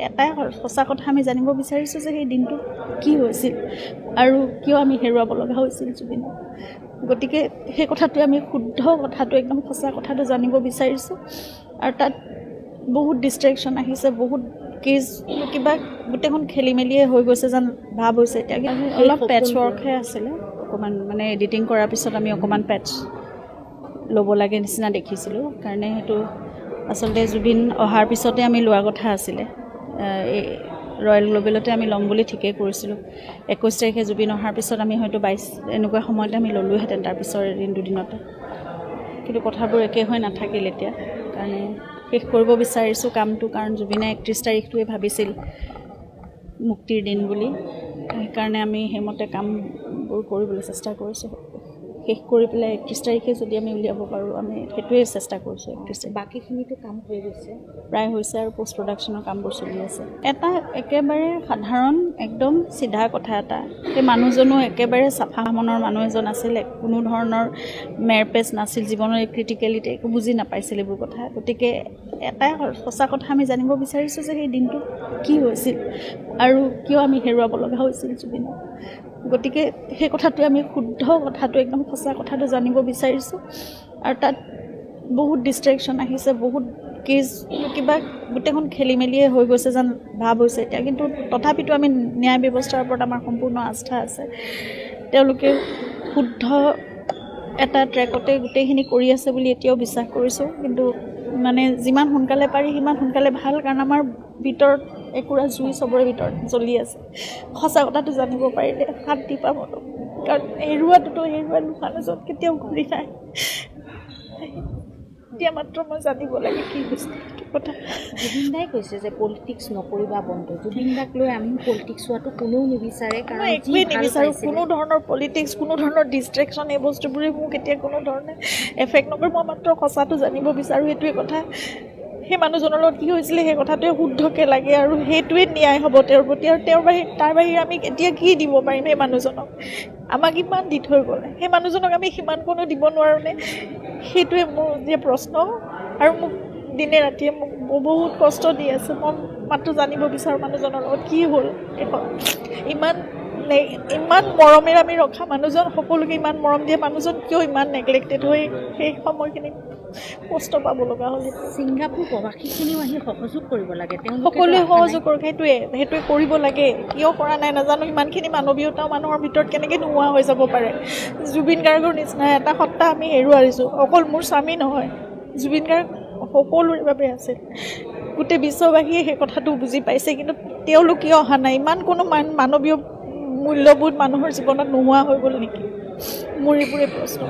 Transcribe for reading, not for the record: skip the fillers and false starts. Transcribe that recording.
এটাই সঁচা কথা আমি জানিব বিচাৰিছোঁ যে সেই দিনটো কি হৈছিল আৰু কিয় আমি হেৰুৱাব লগা হৈছিল জুবিনক। গতিকে সেই কথাটোৱে আমি শুদ্ধ কথাটো একদম সঁচা কথাটো জানিব বিচাৰিছোঁ। আৰু তাত বহুত ডিষ্ট্ৰেকশ্যন আহিছে, বহুত কেজ কিবা গোটেইখন খেলি মেলিয়ে হৈ গৈছে যেন ভাৱ হৈছে। এতিয়া অলপ পেটছ ৱৰ্কহে আছিলে, অকণমান মানে এডিটিং কৰাৰ পিছত আমি অকণমান পেটছ ল'ব লাগে নিচিনা দেখিছিলোঁ। কাৰণে সেইটো আচলতে জুবিন অহাৰ পিছতে আমি লোৱা কথা আছিলে। এই ৰয়েল গ্ল'বেলতে আমি ল'ম বুলি ঠিকেই কৰিছিলোঁ। 21 তাৰিখে জুবিন অহাৰ পিছত আমি হয়তো 22 এনেকুৱা সময়তে আমি ল'লোহেঁতেন তাৰ পিছৰ এদিন দুদিনতে। কিন্তু কথাবোৰ একে হৈ নাথাকিল এতিয়া, কাৰণে শেষ কৰিব বিচাৰিছোঁ কামটো। কাৰণ জুবিনে 31 তাৰিখটোৱে ভাবিছিল মুক্তিৰ দিন বুলি, সেইকাৰণে আমি সেইমতে কামবোৰ কৰিবলৈ চেষ্টা কৰিছোঁ। শেষ কৰি পেলাই 31 তাৰিখে যদি আমি উলিয়াব পাৰোঁ, আমি সেইটোৱে চেষ্টা কৰিছোঁ। 31 তাৰিখ বাকীখিনিতো কাম হৈ গৈছে, প্ৰায় হৈছে আৰু পষ্ট প্ৰডাকশ্যনৰ কামবোৰ চলি আছে। এটা একেবাৰে সাধাৰণ একদম চিধা কথা এটা, সেই মানুহজনো একেবাৰে চাফা মনৰ মানুহ এজন আছিলে, কোনো ধৰণৰ মেৰপেচ নাছিল, জীৱনৰ এই ক্ৰিটিকেলিটি একো বুজি নাপাইছিল এইবোৰ কথা। গতিকে এটাই সঁচা কথা আমি জানিব বিচাৰিছোঁ যে সেই দিনটো কি হৈছিল আৰু কিয় আমি হেৰুৱাব লগা হৈছিল জুবিনক। গতিকে সেই কথাটোৱে আমি শুদ্ধ কথাটো একদম সঁচা কথাটো জানিব বিচাৰিছোঁ। আৰু তাত বহুত ডিষ্ট্ৰেকশ্যন আহিছে, বহুত কেজ কিবা গোটেইখন খেলি মেলিয়ে হৈ গৈছে যেন ভাৱ হৈছে এতিয়া। কিন্তু তথাপিতো আমি ন্যায় ব্যৱস্থাৰ ওপৰত আমাৰ সম্পূৰ্ণ আস্থা আছে। তেওঁলোকে শুদ্ধ এটা ট্ৰেকতে গোটেইখিনি কৰি আছে বুলি এতিয়াও বিশ্বাস কৰিছোঁ। কিন্তু মানে যিমান সোনকালে পাৰি সিমান সোনকালে ভাল, কাৰণ আমাৰ ভিতৰত একুৰা জুই চবৰে ভিতৰত জ্বলি আছে। সঁচা কথাটো জানিব পাৰিলে শান্তি পাব। কাৰণ হেৰুৱাটোতো মানুহজন কেতিয়াও ঘূৰি নাহে। এতিয়া মাত্ৰ মই জানিব লাগে কি হৈছে সেইটো কথা। জুবিন দাই কৈছে যে পলিটিক্স নকৰিবা বন্ধু। জুবিন দাক লৈ আমি পলিটিক্স হোৱাটো কোনেও নিবিচাৰে, কাৰণ একোৱেই নিবিচাৰোঁ। কোনো ধৰণৰ পলিটিক্স, কোনো ধৰণৰ ডিষ্ট্ৰেকশ্যন, এই বস্তুবোৰে মোক এতিয়া কোনো ধৰণে এফেক্ট নকৰে। মই মাত্ৰ সঁচাটো জানিব বিচাৰোঁ, সেইটোৱে কথা। সেই মানুহজনৰ লগত কি হৈছিলে সেই কথাটোৱে শুদ্ধকৈ লাগে আৰু সেইটোৱে ন্যায় হ'ব তেওঁৰ প্ৰতি। আৰু তাৰ বাহিৰে আমি এতিয়া কি দিব পাৰিম সেই মানুহজনক? আমাক ইমান দি থৈ গ'লে সেই মানুহজনক আমি সিমান কোনো দিব নোৱাৰোঁনে? সেইটোৱে মোৰ যে প্ৰশ্ন। আৰু মোক দিনে ৰাতিয়ে মোক বহুত কষ্ট দি আছে। মই মাত্ৰ জানিব বিচাৰোঁ মানুহজনৰ লগত কি হ'ল। ইমান মৰমেৰে আমি ৰখা মানুহজন, সকলোকে ইমান মৰম দিয়ে মানুহজন, কিয় ইমান নেগলেক্টেড হৈ সেই সময়খিনিত কষ্ট পাব লগা হ'ল? ছিংগাপুৰ প্ৰৱাসীখিনিও আহি সহযোগ কৰিব লাগে, সকলোৱে সহযোগ কৰক। সেইটোৱে কৰিব লাগে। কিয় কৰা নাই নাজানো। ইমানখিনি মানৱীয়তাও মানুহৰ ভিতৰত কেনেকৈ নোহোৱা হৈ যাব পাৰে? জুবিন গাৰ্গৰ নিচিনা এটা সত্তা আমি হেৰুৱাইছোঁ। অকল মোৰ স্বামী নহয়, জুবিন গাৰ্গ সকলোৰে বাবে আছিল। গোটেই বিশ্ববাসীয়ে সেই কথাটো বুজি পাইছে, কিন্তু তেওঁলোক কিয় অহা নাই? ইমান কোনো মানৱীয় মূল্যবোধ মানুহৰ জীৱনত নোহোৱা হৈ গ'ল নেকি? মোৰ এইবোৰে প্ৰশ্ন।